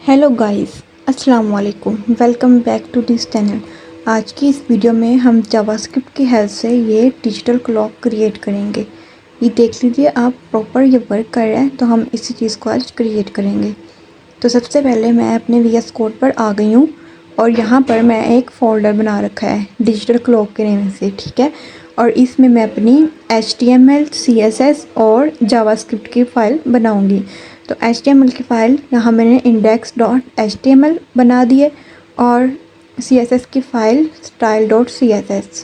Hello guys, अस्सलाम वालेकुम। Welcome back to this channel. आज की इस वीडियो में हम जावास्क्रिप्ट की हेल्प से ये डिजिटल क्लॉक क्रिएट करेंगे। ये देख लीजिए, आप प्रॉपर ये वर्क कर रहा है, तो हम इसी चीज़ को आज क्रिएट करेंगे। तो सबसे पहले मैं अपने VS कोड पर आ गई हूँ और यहाँ पर मैं एक फ़ोल्डर बना रखा है डिजिटल क्लॉक के नेम से, ठीक है। और इसमें मैं अपनी HTML, CSS और जावास्क्रिप्ट की फ़ाइल बनाऊँगी। तो HTML की फ़ाइल यहाँ मैंने index.html बना दी है और CSS की फ़ाइल style.css।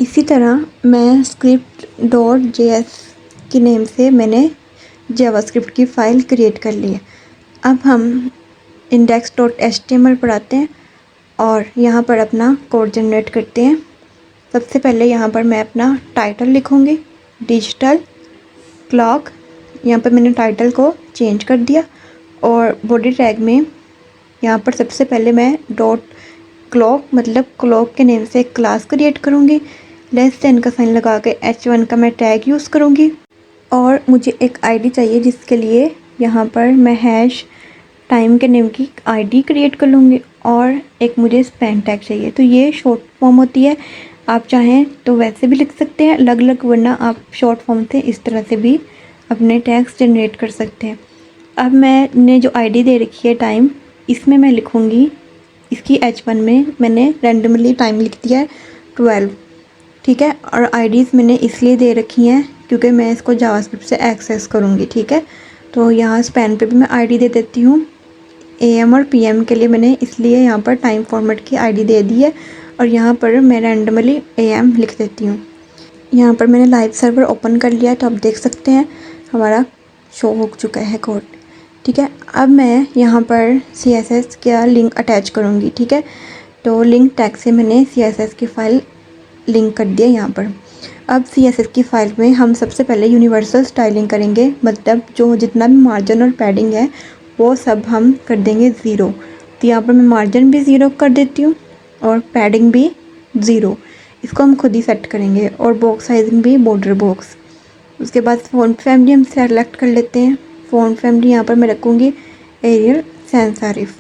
इसी तरह मैं script.js की नेम से मैंने जावास्क्रिप्ट की फ़ाइल क्रिएट कर ली है। अब हम index.html पर आते हैं और यहाँ पर अपना कोड जनरेट करते हैं। सबसे पहले यहाँ पर मैं अपना टाइटल लिखूँगी, डिजिटल क्लॉक। यहाँ पर मैंने टाइटल को चेंज कर दिया और बॉडी टैग में यहाँ पर सबसे पहले मैं डॉट क्लॉक मतलब क्लॉक के नेम से एक क्लास क्रिएट करूँगी। लेस देन का साइन लगा के H1 का मैं टैग यूज़ करूँगी और मुझे एक आईडी चाहिए, जिसके लिए यहाँ पर मैं हैश टाइम के नेम की आईडी क्रिएट कर लूँगी और एक मुझे स्पैन टैग चाहिए। तो ये शॉर्ट फॉर्म होती है, आप चाहें तो वैसे भी लिख सकते हैं अलग अलग, वरना आप शॉर्ट फॉर्म से इस तरह से भी अपने टैग्स जनरेट कर सकते हैं। अब मैंने जो आईडी दे रखी है टाइम, इसमें मैं लिखूँगी, इसकी H1 में मैंने रैंडमली टाइम लिख दिया है 12, ठीक है। और आईडीज़ मैंने इसलिए दे रखी हैं क्योंकि मैं इसको जावास्क्रिप्ट से एक्सेस करूँगी, ठीक है। तो यहाँ स्पैन पे भी मैं आईडी दे देती हूँ। AM और PM के लिए मैंने इसलिए यहाँ पर टाइम फॉर्मेट की आईडी दे दी है और यहाँ पर मैं रैंडमली AM लिख देती हूँ। यहाँ पर मैंने लाइव सर्वर ओपन कर लिया है, तो आप देख सकते हैं हमारा शो हो चुका है कोड, ठीक है। अब मैं यहाँ पर CSS का लिंक अटैच करूँगी, ठीक है। तो लिंक टैग से मैंने CSS की फ़ाइल लिंक कर दिया यहाँ पर। अब CSS की फ़ाइल में हम सबसे पहले यूनिवर्सल स्टाइलिंग करेंगे, मतलब जो जितना भी मार्जिन और पैडिंग है वो सब हम कर देंगे 0। तो यहाँ पर मैं मार्जिन भी 0 कर देती हूँ और पैडिंग भी 0, इसको हम खुद ही सेट करेंगे। और बॉक्स साइजिंग भी बॉर्डर बॉक्स। उसके बाद फ़ॉन्ट फैमिली हम सेलेक्ट कर लेते हैं। फ़ॉन्ट फैमिली यहाँ पर मैं रखूँगी एरियल सैंस सेरिफ।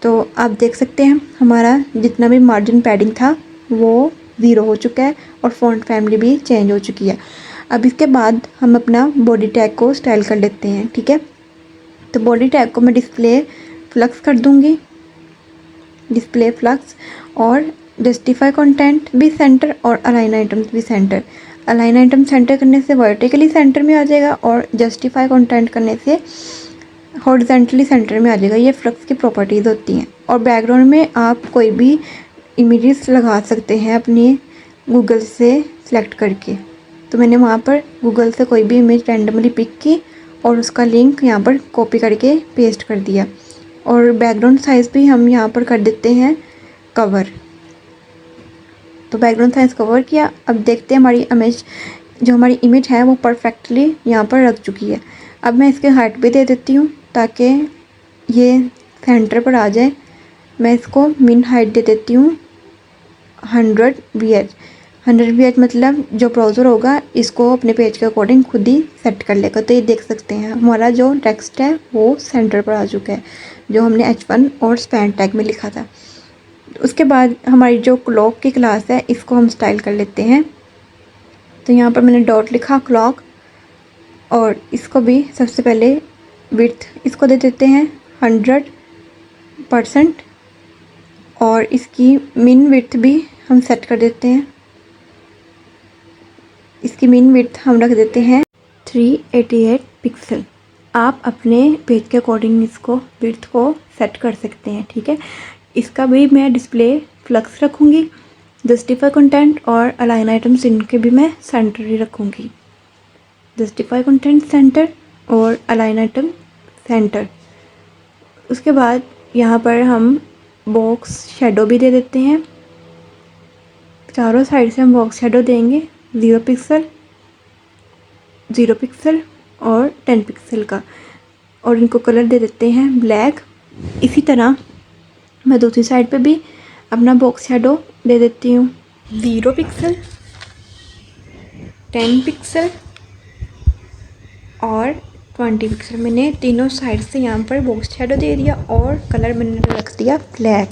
तो आप देख सकते हैं हमारा जितना भी मार्जिन पैडिंग था वो 0 हो चुका है और फ़ॉन्ट फैमिली भी चेंज हो चुकी है। अब इसके बाद हम अपना बॉडी टैग को स्टाइल कर लेते हैं, ठीक है। तो बॉडी टैग को मैं डिस्प्ले फ्लक्स कर दूँगी, डिस्प्ले फ्लक्स, और जस्टिफाई कंटेंट भी सेंटर और अलाइन आइटम्स भी सेंटर। अलाइन आइटम सेंटर करने से वर्टिकली सेंटर में आ जाएगा और जस्टिफाई कंटेंट करने से हॉरिजॉन्टली सेंटर में आ जाएगा। ये फ्लक्स की प्रॉपर्टीज़ होती हैं। और बैकग्राउंड में आप कोई भी इमेजेस लगा सकते हैं अपनी गूगल से सिलेक्ट करके। तो मैंने वहाँ पर गूगल से कोई भी इमेज रैंडमली पिक की और उसका लिंक यहाँ पर कॉपी करके पेस्ट कर दिया। और बैकग्राउंड साइज़ भी हम यहाँ पर कर देते हैं कवर। तो बैकग्राउंड साइज़ कवर किया। अब देखते हैं हमारी इमेज है वो परफेक्टली यहाँ पर रख चुकी है। अब मैं इसके हाइट भी दे देती हूँ ताकि ये सेंटर पर आ जाए। मैं इसको मिन हाइट दे देती हूँ 100 VH। 100 VH मतलब जो ब्राउज़र होगा इसको अपने पेज के अकॉर्डिंग खुद ही सेट कर लेगा। तो ये देख सकते हैं हमारा जो टेक्स्ट है वो सेंटर पर आ चुका है, जो हमने H1 और स्पैन टैग में लिखा था। उसके बाद हमारी जो क्लॉक की क्लास है इसको हम स्टाइल कर लेते हैं। तो यहाँ पर मैंने डॉट लिखा क्लॉक और इसको भी सबसे पहले विड्थ इसको दे देते हैं 100% और इसकी मिन विड्थ भी हम सेट कर देते हैं। इसकी मिन विड्थ हम रख देते हैं 388 पिक्सल। आप अपने पेज के अकॉर्डिंग इसको विड्थ को सेट कर सकते हैं, ठीक है। इसका भी मैं डिस्प्ले फ्लक्स रखूँगी, जस्टिफाई कंटेंट और अलाइन आइटम्स इनके भी मैं सेंटर ही रखूँगी। जस्टिफाई कंटेंट सेंटर और अलाइन आइटम सेंटर। उसके बाद यहाँ पर हम बॉक्स शेडो भी दे देते हैं। चारों साइड से हम बॉक्स शेडो देंगे 0 पिक्सल, 0 पिक्सल और 10 पिक्सल का, और इनको कलर दे देते हैं ब्लैक। इसी तरह मैं दूसरी साइड पे भी अपना बॉक्स शेडो दे देती हूँ 0 पिक्सल, 10 पिक्सल और 20 पिक्सल। मैंने तीनों साइड से यहाँ पर बॉक्स शेडो दे दिया और कलर मैंने रख दिया ब्लैक।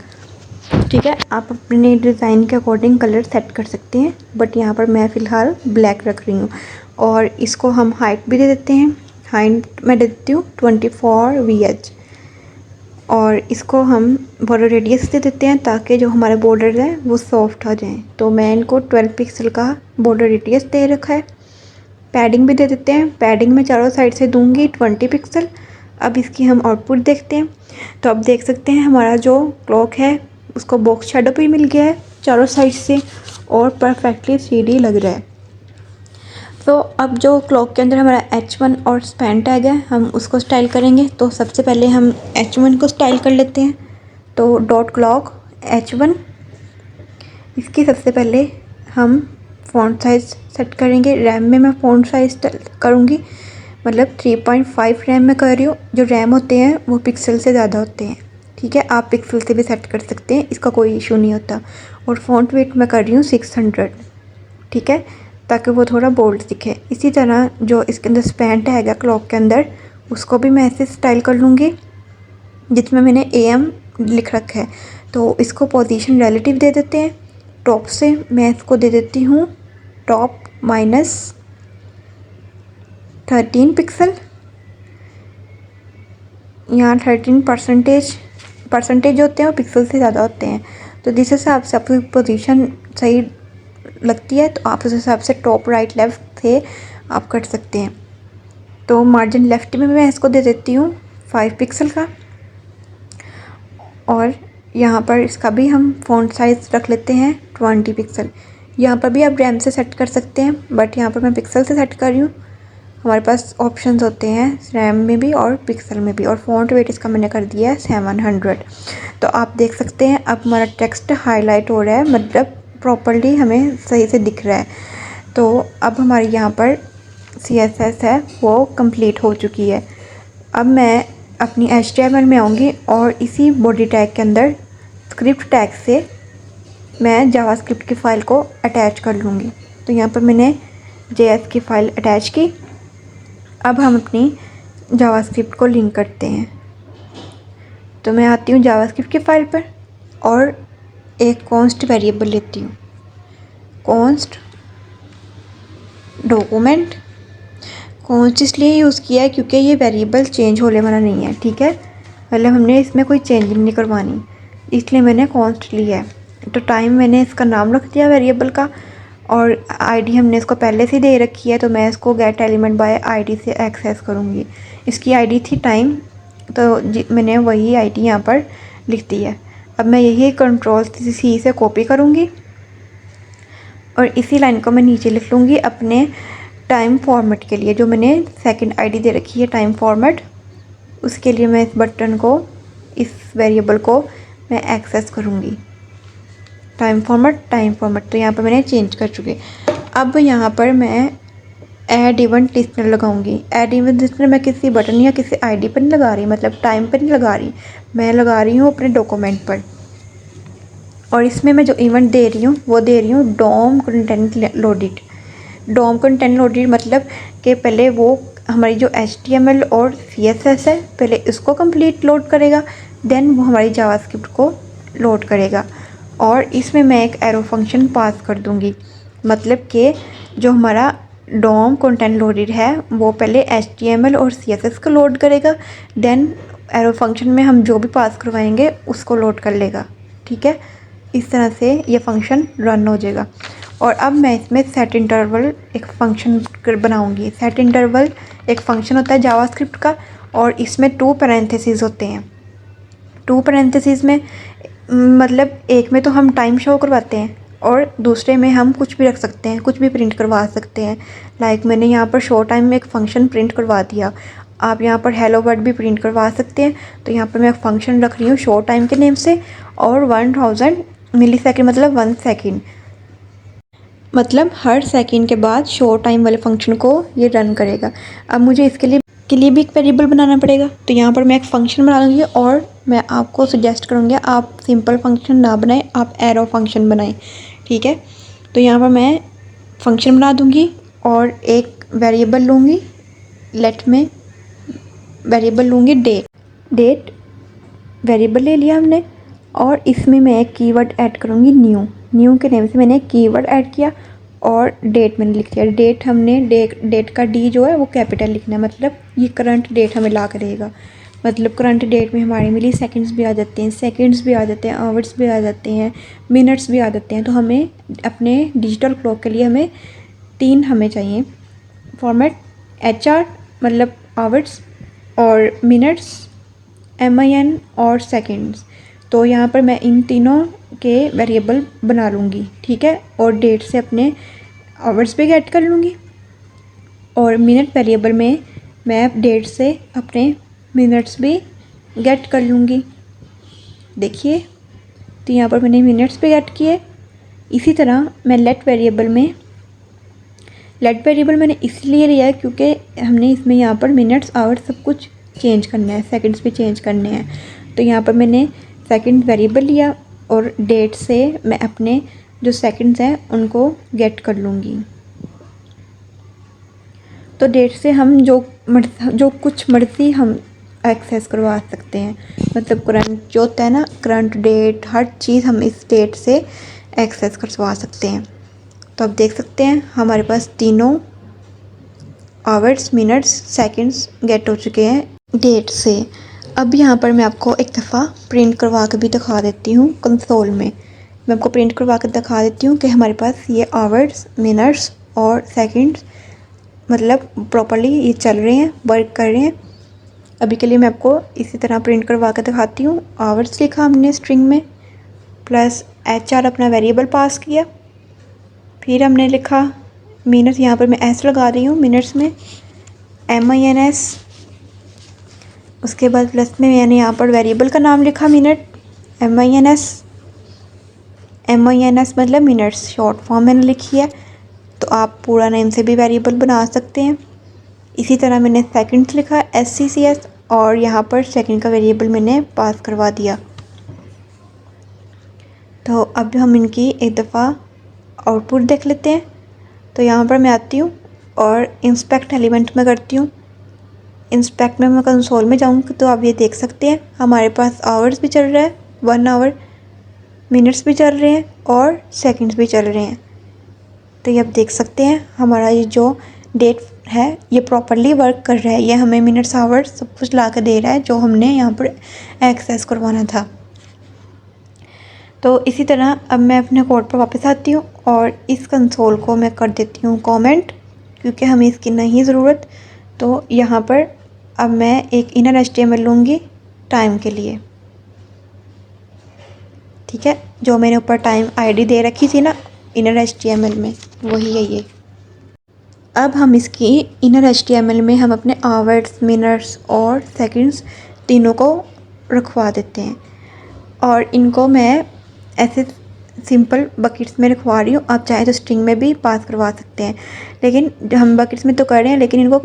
ठीक है, आप अपने डिज़ाइन के अकॉर्डिंग कलर सेट कर सकते हैं, बट यहाँ पर मैं फ़िलहाल ब्लैक रख रही हूँ। और इसको हम हाइट भी दे देते हैं। हाइट मैं दे देती हूँ 24 VH। और इसको हम बॉर्डर रेडियस दे देते हैं ताकि जो हमारे बॉर्डर हैं वो सॉफ्ट हो जाएं। तो मैं इनको 12 पिक्सल का बॉर्डर रेडियस दे रखा है। पैडिंग भी दे देते हैं। पैडिंग में चारों साइड से दूंगी 20 पिक्सल। अब इसकी हम आउटपुट देखते हैं। तो अब देख सकते हैं हमारा जो क्लॉक है उसको बॉक्स शेडो भी मिल गया है चारों साइड से और परफेक्टली 3D लग रहा है। तो अब जो क्लॉक के अंदर हमारा H1 और स्पैन टैग है हम उसको स्टाइल करेंगे। तो सबसे पहले हम H1 को स्टाइल कर लेते हैं। तो डॉट क्लॉक H1, इसकी सबसे पहले हम फ़ॉन्ट साइज़ सेट करेंगे। रैम में मैं फ़ॉन्ट साइज़ करूँगी, मतलब 3.5 रैम में कर रही हूँ। जो रैम होते हैं वो पिक्सल से ज़्यादा होते हैं। ठीक है, आप पिक्सल से भी सेट कर सकते हैं, इसका कोई इशू नहीं होता। और फ़ॉन्ट वेट मैं कर रही हूँ 600। ठीक है, ताकि वो थोड़ा बोल्ड दिखे। इसी तरह जो इसके अंदर स्पैन टैग है क्लॉक के अंदर उसको भी मैं ऐसे स्टाइल कर लूँगी जिसमें मैंने AM लिख रखा है। तो इसको पोजीशन रिलेटिव दे देते हैं। टॉप से मैं इसको दे देती हूँ टॉप -13 पिक्सल। यहाँ 13% होते हैं और पिक्सल से ज़्यादा होते हैं। तो जिस हिसाब से आपकी पोजीशन सही लगती है तो आप उस हिसाब से टॉप राइट लेफ़्ट से आप कर सकते हैं। तो मार्जिन लेफ़्ट में मैं इसको दे देती हूँ 5 पिक्सल का। और यहाँ पर इसका भी हम फ़ॉन्ट साइज़ रख लेते हैं 20 पिक्सल। यहाँ पर भी आप रैम से सेट कर सकते हैं, बट यहाँ पर मैं पिक्सल से सेट कर रही हूँ। हमारे पास ऑप्शंस होते हैं रैम में भी और पिक्सल में भी। और फ़ॉन्ट वेट इसका मैंने कर दिया है 700। तो आप देख सकते हैं अब हमारा टेक्स्ट हाईलाइट हो रहा है, मतलब प्रॉपर्ली हमें सही से दिख रहा है। तो अब हमारी यहाँ पर CSS है वो कंप्लीट हो चुकी है। अब मैं अपनी HTML में आऊँगी और इसी बॉडी टैग के अंदर स्क्रिप्ट टैग से मैं जावास्क्रिप्ट की फ़ाइल को अटैच कर लूँगी। तो यहाँ पर मैंने JS की फ़ाइल अटैच की। अब हम अपनी जावास्क्रिप्ट को लिंक करते हैं। तो मैं आती हूँ जावास्क्रिप्ट की फ़ाइल पर और एक कॉन्स्ट वेरिएबल लेती हूँ। Const document. कॉन्स्ट इसलिए यूज़ किया है क्योंकि ये वेरिएबल चेंज होने वाला नहीं है। ठीक है, मतलब हमने इसमें कोई चेंजिंग नहीं करवानी, इसलिए मैंने कॉन्स्ट लिया है। तो टाइम मैंने इसका नाम रख दिया वेरिएबल का और ID हमने इसको पहले से दे रखी है। तो मैं इसको गेट एलिमेंट बाय ID से एक्सेस करूँगी। इसकी ID थी टाइम, तो मैंने वही ID यहाँ पर लिख दी है। अब मैं यही Ctrl+C से कॉपी करूँगी और इसी लाइन को मैं नीचे लिख लूँगी अपने टाइम फॉर्मेट के लिए। जो मैंने सेकंड ID दे रखी है टाइम फॉर्मेट, उसके लिए मैं इस बटन को, इस वेरिएबल को मैं एक्सेस करूँगी। टाइम फॉर्मेट तो यहाँ पर मैंने चेंज कर चुके। अब यहाँ पर मैं ऐड इवेंट लिस्टनर लगाऊंगी। ऐड इवेंट लिस्टनर मैं किसी बटन या किसी ID पर नहीं लगा रही, मतलब टाइम पर नहीं लगा रही, मैं लगा रही हूँ अपने डॉक्यूमेंट पर। और इसमें मैं जो इवेंट दे रही हूँ वो दे रही हूँ DOM content loaded. DOM content loaded मतलब कि पहले वो हमारी जो HTML और CSS है पहले इसको कंप्लीट लोड करेगा, देन वो हमारी जावास्क्रिप्ट को लोड करेगा। और इसमें मैं एक एरो फंक्शन पास कर दूंगी, मतलब कि जो हमारा डॉम कंटेंट लोडेड है वो पहले HTML और CSS को लोड करेगा, देन एरो फंक्शन में हम जो भी पास करवाएंगे उसको लोड कर लेगा। ठीक है, इस तरह से ये फंक्शन रन हो जाएगा। और अब मैं इसमें सेट इंटरवल एक फ़ंक्शन बनाऊंगी। सेट इंटरवल एक फ़ंक्शन होता है जावास्क्रिप्ट का और इसमें 2 पैरेंथेसिस होते हैं। 2 पैरेंथेसिस में मतलब एक में तो हम टाइम शो करवाते हैं और दूसरे में हम कुछ भी रख सकते हैं, कुछ भी प्रिंट करवा सकते हैं। लाइक मैंने यहाँ पर शो टाइम में एक फ़ंक्शन प्रिंट करवा दिया। आप यहाँ पर हेलो वर्ड भी प्रिंट करवा सकते हैं। तो यहाँ पर मैं एक फ़ंक्शन रख रही हूँ शो टाइम के नेम से और 1000 मिलीसेकंड मतलब 1 सेकंड, मतलब हर सेकंड के बाद शो टाइम वाले फंक्शन को ये रन करेगा। अब मुझे इसके लिए भी एक वेरिएबल बनाना पड़ेगा। तो यहाँ पर मैं एक फ़ंक्शन बना लूँगी और मैं आपको सजेस्ट करूँगी आप सिंपल फंक्शन ना बनाएं, आप एरो फंक्शन बनाएं। ठीक है, तो यहाँ पर मैं फ़ंक्शन बना दूँगी और एक वेरिएबल लूँगी लेट में वेरिएबल लूँगी डेट वेरिएबल ले लिया हमने, और इसमें मैं एक कीवर्ड ऐड करूँगी न्यू के नेम से मैंने एक कीवर्ड ऐड किया, और डेट मैंने लिख दिया। डेट हमने डेट का डी जो है वो कैपिटल लिखना है, मतलब ये करंट डेट हमें ला करेगा। मतलब करंट डेट में हमारे मिली सेकंड्स भी आ जाते हैं, सेकंड्स भी आ जाते हैं, आवर्स भी आ जाते हैं, मिनट्स भी आ जाते हैं। तो हमें अपने डिजिटल क्लॉक के लिए हमें 3 हमें चाहिए फॉर्मेट, HR मतलब आवर्स, और मिनट्स MIN, और सेकंड्स। तो यहाँ पर मैं इन तीनों के वेरिएबल बना लूँगी, ठीक है। और डेट से अपने आवर्स भी गेट कर लूँगी, और मिनट वेरिएबल में मैं डेट से अपने मिनट्स भी गेट कर लूँगी। देखिए, तो यहाँ पर मैंने मिनट्स भी गेट किए। इसी तरह मैं लेट वेरिएबल मैंने इसलिए लिया है क्योंकि हमने इसमें यहाँ पर मिनट्स आवर्स सब कुछ चेंज करना है, सेकंड्स भी चेंज करने हैं। तो यहाँ पर मैंने सेकंड वेरिएबल लिया, और डेट से मैं अपने जो सेकंड्स हैं उनको गेट कर लूँगी। तो डेट से हम जो कुछ मर्ज़ी हम एक्सेस करवा सकते हैं, मतलब करंट जो होता है ना, करंट डेट, हर चीज़ हम इस डेट से एक्सेस करवा सकते हैं। तो अब देख सकते हैं हमारे पास तीनों आवर्स, मिनट्स, सेकंड्स गेट हो चुके हैं डेट से। अब यहाँ पर मैं आपको एक दफ़ा प्रिंट करवा के भी दिखा देती हूँ कंसोल में। मैं आपको प्रिंट करवा कर दिखा देती हूँ कि हमारे पास ये आवर्स, मिनट्स और सेकंड्स मतलब प्रॉपर्ली ये चल रहे हैं, वर्क कर रहे हैं। अभी के लिए मैं आपको इसी तरह प्रिंट करवा कर दिखाती हूँ। आवर्स लिखा हमने स्ट्रिंग में, प्लस HR अपना वेरिएबल पास किया, फिर हमने लिखा मिनट, यहाँ पर मैं S लगा रही हूँ मिनट्स में, MINS। उसके बाद प्लस में मैंने यहाँ पर वेरिएबल का नाम लिखा मिनट, MINS मतलब मिनट्स, शॉर्ट फॉर्म मैंने लिखी है। तो आप पूरा नेम से भी वेरिएबल बना सकते हैं। इसी तरह मैंने सेकंड्स लिखा SCCS, और यहाँ पर सेकंड का वेरिएबल मैंने पास करवा दिया। तो अब हम इनकी एक दफ़ा आउटपुट देख लेते हैं। तो यहाँ पर मैं आती हूँ और इंस्पेक्ट एलिमेंट में करती हूँ। इंस्पेक्ट में मैं कंसोल में जाऊँगी तो आप ये देख सकते हैं हमारे पास आवर्स भी चल रहा है 1 आवर, मिनट्स भी चल रहे हैं और सेकंड्स भी चल रहे हैं। तो ये आप देख सकते हैं हमारा ये जो डेट है ये प्रॉपरली वर्क कर रहा है। ये हमें मिनट्स, आवर्स सब कुछ ला कर दे रहा है जो हमने यहाँ पर एक्सेस करवाना था। तो इसी तरह अब मैं अपने कोड पर वापस आती हूँ और इस कंसोल को मैं कर देती हूँ कमेंट, क्योंकि हमें इसकी नहीं ज़रूरत। तो यहाँ पर अब मैं एक इनर HTML लूँगी टाइम के लिए, ठीक है। जो मैंने ऊपर टाइम ID दे रखी थी ना इनर HTML में, वही है ये। अब हम इसकी इनर HTML में हम अपने आवर्स, मिनट्स और सेकंड्स तीनों को रखवा देते हैं, और इनको मैं ऐसे सिंपल बकेट्स में रखवा रही हूँ। आप चाहे तो स्ट्रिंग में भी पास करवा सकते हैं, लेकिन हम बकेट्स में तो कर रहे हैं, लेकिन इनको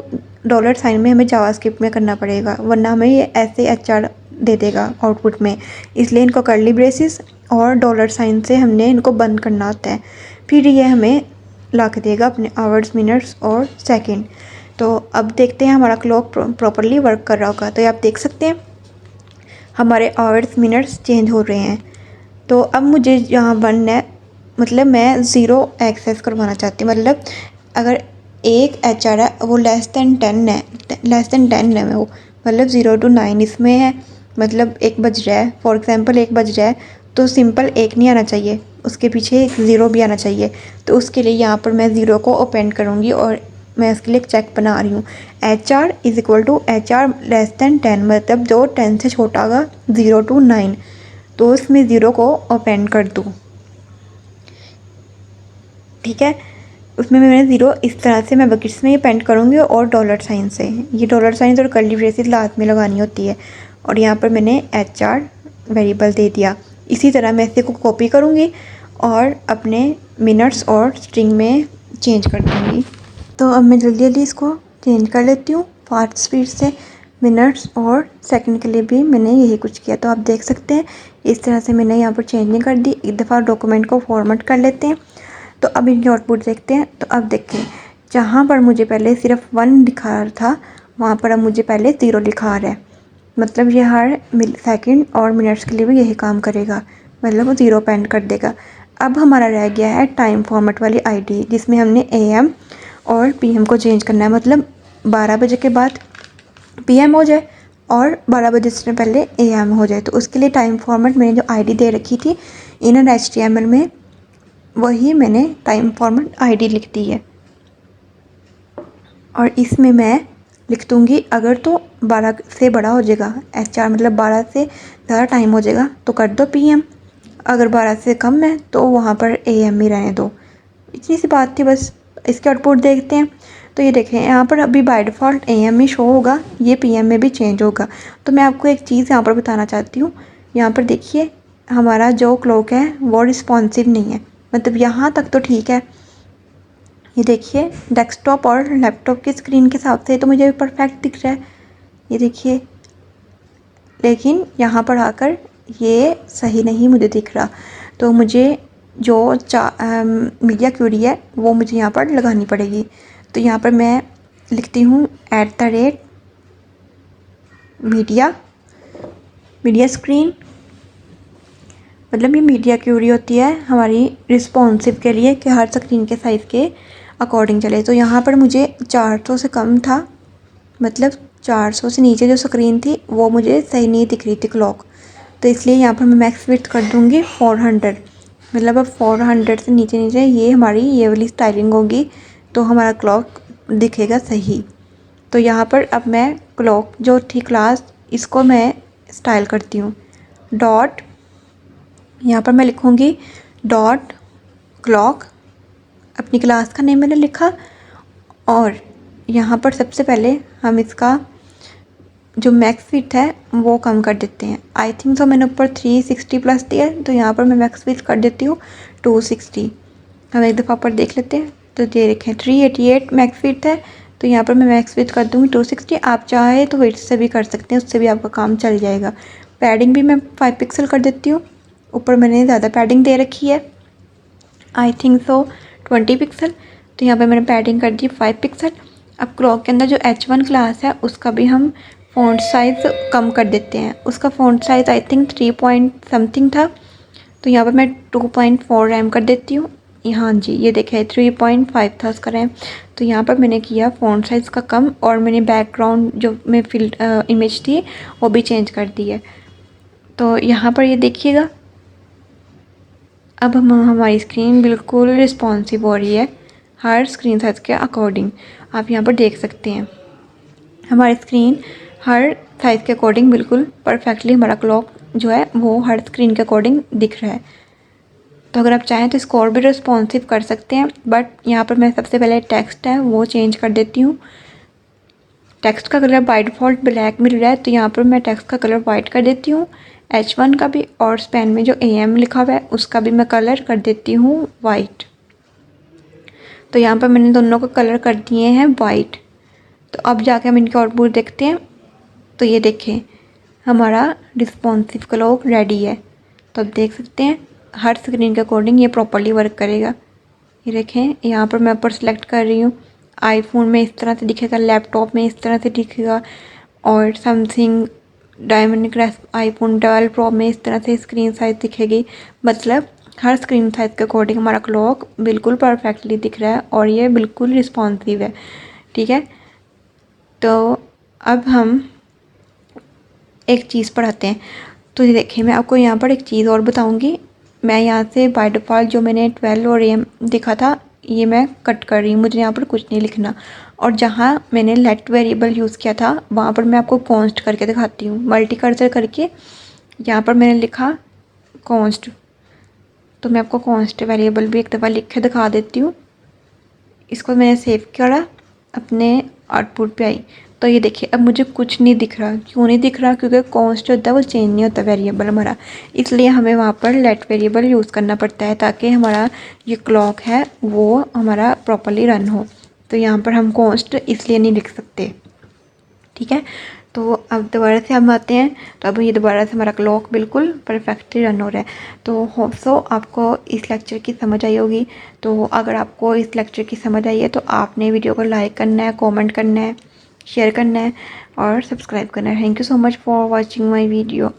$साइन में हमें जावास्क्रिप्ट में करना पड़ेगा, वरना हमें ये ऐसे HR दे देगा आउटपुट में। इसलिए इनको कर्ली ब्रेसेस और $साइन से हमने इनको बंद करना होता है, फिर ये हमें ला के देगा अपने आवर्स, मिनट्स और सेकेंड। तो अब देखते हैं हमारा क्लॉक प्रॉपरली वर्क कर रहा होगा। तो ये आप देख सकते हैं हमारे आवर्स, मिनट्स चेंज हो रहे हैं। तो अब मुझे यहाँ 1 है, मतलब मैं 0 एक्सेस करवाना चाहती हूँ। मतलब अगर एक HR है वो लेस दैन 10 है वो, मतलब 0 to 9 इसमें है। मतलब 1 बज रहा है, फॉर एग्जांपल 1 बज रहा है, तो सिंपल 1 नहीं आना चाहिए, उसके पीछे एक 0 भी आना चाहिए। तो उसके लिए यहाँ पर मैं 0 को ओपन करूँगी और मैं इसके लिए एक चेक बना रही हूँ। HR = HR लेस दैन 10, मतलब जो 10 से छोटा होगा 0 to 9, तो इसमें 0 को ओपन कर दूँ, ठीक है। उसमें मैंने 0 इस तरह से मैं बकेट्स में ये पेंट करूँगी और $साइन से, ये $साइन और कर्ली ब्रेसेस लास्ट में लगानी होती है। और यहाँ पर मैंने HR वेरिएबल दे दिया। इसी तरह मैं इसे को कॉपी करूँगी और अपने मिनट्स और स्ट्रिंग में चेंज कर दूँगी। तो अब मैं जल्दी इसको चेंज कर लेती हूँ फास्ट स्पीड से। मिनट्स और सेकंड के लिए भी मैंने यही कुछ किया। तो आप देख सकते हैं इस तरह से मैंने यहाँ पर चेंजिंग कर दी। एक दफ़ा डॉक्यूमेंट को फॉर्मेट कर लेते हैं। तो अब इनकी आउटपुट देखते हैं। तो अब देखिए जहाँ पर मुझे पहले सिर्फ 1 दिखा रहा था, वहाँ पर अब मुझे पहले 0 लिखा आ रहा है, मतलब ये हर सेकंड और मिनट्स के लिए भी यही काम करेगा, मतलब वो 0 पे एंड कर देगा। अब हमारा रह गया है टाइम फॉर्मेट वाली आईडी, जिसमें हमने AM और PM को चेंज करना है, मतलब 12 बजे के बाद PM हो जाए और 12 बजे से पहले AM हो जाए। तो उसके लिए टाइम फॉर्मेट मैंने जो आईडी दे रखी थी इनर HTML में, वही मैंने टाइम फॉर्मेट आईडी लिख दी है। और इसमें मैं लिख दूँगी अगर तो 12 से बड़ा हो जाएगा HR, मतलब 12 से ज़्यादा टाइम हो जाएगा तो कर दो PM, अगर 12 से कम है तो वहाँ पर AM ही रहने दो। इतनी सी बात थी बस। इसके आउटपुट देखते हैं। तो ये देखें यहाँ पर अभी by default AM he show होगा, ये PM में भी चेंज होगा। तो मैं आपको एक चीज़ यहाँ पर बताना चाहती हूँ। यहाँ पर देखिए हमारा जो क्लॉक है वो रिस्पॉन्सिव नहीं है, मतलब यहाँ तक तो ठीक है। ये देखिए डेस्कटॉप और लैपटॉप की स्क्रीन के हिसाब से तो मुझे परफेक्ट दिख रहा है, ये देखिए। लेकिन यहाँ पर आकर ये सही नहीं मुझे दिख रहा, तो मुझे जो मीडिया क्यूरी है वो मुझे यहाँ पर लगानी पड़ेगी। तो यहाँ पर मैं लिखती हूँ मीडिया स्क्रीन, मतलब ये मीडिया क्यूरी होती है हमारी रिस्पॉन्सिव के लिए कि हर स्क्रीन के साइज़ के अकॉर्डिंग चले। तो यहाँ पर मुझे 400 से कम था, मतलब 400 से नीचे जो स्क्रीन थी वो मुझे सही नहीं दिख रही थी क्लॉक, तो इसलिए यहाँ पर मैं मैक्स विड्थ कर दूँगी 400, मतलब अब 400 से नीचे नीचे ये हमारी ये वाली स्टाइलिंग होगी तो हमारा क्लॉक दिखेगा सही। तो यहाँ पर अब मैं क्लॉक जो थी क्लास, इसको मैं स्टाइल करती हूँ। डॉट, यहाँ पर मैं लिखूँगी डॉट क्लॉक, अपनी क्लास का नेम मैंने लिखा। और यहाँ पर सबसे पहले हम इसका जो मैक्स विड्थ है वो कम कर देते हैं। आई थिंक सो मैंने ऊपर 360 प्लस दिया है, तो यहाँ पर मैं मैक्स विड्थ कर देती हूँ 260। हम एक दफ़ा पर देख लेते हैं। तो ये देखें 388 मैक्स विड्थ है, तो यहाँ पर मैं मैक्स विड्थ कर दूँगी 260। आप चाहे तो विड्थ से भी कर सकते हैं, उससे भी आपका काम चल जाएगा। पैडिंग भी मैं 5 पिक्सल कर देती हूँ, ऊपर मैंने ज़्यादा पैडिंग दे रखी है, आई थिंक सो 20 पिक्सल, तो यहाँ पे मैंने पैडिंग कर दी 5 पिक्सल। अब क्लॉक के अंदर जो H1 क्लास है उसका भी हम फ़ॉन्ट साइज़ कम कर देते हैं। उसका font size I think 3 point something था, तो यहाँ पर मैं 2.4 रैम कर देती हूँ। हाँ जी, ये देखें 3.5 था उसका रैम। तो यहाँ पर मैंने किया फ़ॉन्ट साइज़ का कम, और मैंने बैकग्राउंड जो मैं इमेज थी वो भी चेंज कर दी है। तो यहाँ पर ये देखिएगा अब हमारी स्क्रीन बिल्कुल रिस्पॉन्सिव हो रही है हर स्क्रीन साइज़ के अकॉर्डिंग। आप यहाँ पर देख सकते हैं हमारी स्क्रीन हर साइज़ के अकॉर्डिंग बिल्कुल परफेक्टली हमारा क्लॉक जो है वो हर स्क्रीन के अकॉर्डिंग दिख रहा है। तो अगर आप चाहें तो इसको और भी रिस्पॉन्सिव कर सकते हैं, बट यहाँ पर मैं सबसे पहले टेक्स्ट है वो चेंज कर देती हूँ। टेक्स्ट का कलर बाय डिफ़ॉल्ट ब्लैक मिल रहा है, तो यहाँ पर मैं टेक्स्ट का कलर वाइट कर देती हूँ। H1 का भी, और स्पेन में जो AM लिखा हुआ है उसका भी मैं कलर कर देती हूँ वाइट। तो यहाँ पर मैंने दोनों को कलर कर दिए हैं वाइट। तो अब जाके हम इनके आउटपुट देखते हैं। तो ये देखें हमारा रिस्पॉन्सिव क्लॉक रेडी है। तो अब देख सकते हैं हर स्क्रीन के अकॉर्डिंग ये प्रॉपर्ली वर्क करेगा। ये देखें यहाँ पर मैं ऊपर सेलेक्ट कर रही हूँ, आईफोन में इस तरह से दिखेगा, लैपटॉप में इस तरह से दिखेगा, और something diamond crash iPhone 12 pro में इस तरह से स्क्रीन साइज़ दिखेगी। मतलब हर स्क्रीन साइज़ के अकॉर्डिंग हमारा क्लॉक बिल्कुल परफेक्टली दिख रहा है और ये बिल्कुल रिस्पॉन्सिव है। ठीक है, तो अब हम एक चीज़ पढ़ाते हैं। तो ये देखिए मैं आपको यहाँ पर एक चीज़ और बताऊँगी। मैं यहाँ से बाय डिफ़ॉल्ट जो मैंने 12 और AM दिखा था ये मैं कट कर रही हूँ, मुझे यहाँ पर कुछ नहीं लिखना। और जहाँ मैंने लेट वेरिएबल यूज़ किया था वहाँ पर मैं आपको कॉन्स्ट करके दिखाती हूँ। मल्टी कर्सर करके यहाँ पर मैंने लिखा कॉन्स्ट, तो मैं आपको कॉन्स्ट वेरिएबल भी एक दफ़ा लिख के दिखा देती हूँ। इसको मैंने सेव करा, अपने आउटपुट पे आई। तो ये देखिए अब मुझे कुछ नहीं दिख रहा। क्यों नहीं दिख रहा? क्योंकि कॉन्स्ट होता है वो चेंज नहीं होता वेरिएबल हमारा, इसलिए हमें वहाँ पर लेट वेरिएबल यूज़ करना पड़ता है ताकि हमारा ये क्लॉक है वो हमारा प्रॉपर्ली रन हो। तो यहाँ पर हम कॉन्स्ट इसलिए नहीं लिख सकते। ठीक है, तो अब दोबारा से हम आते हैं। तो अब ये दोबारा से हमारा क्लॉक बिल्कुल परफेक्टली रन हो रहा है। तो होप सो आपको इस लेक्चर की समझ आई होगी। तो अगर आपको इस लेक्चर की समझ आई है तो आपने वीडियो को लाइक करना है, कमेंट करना है, शेयर करना है और सब्सक्राइब करना है। Thank you so much for watching my video.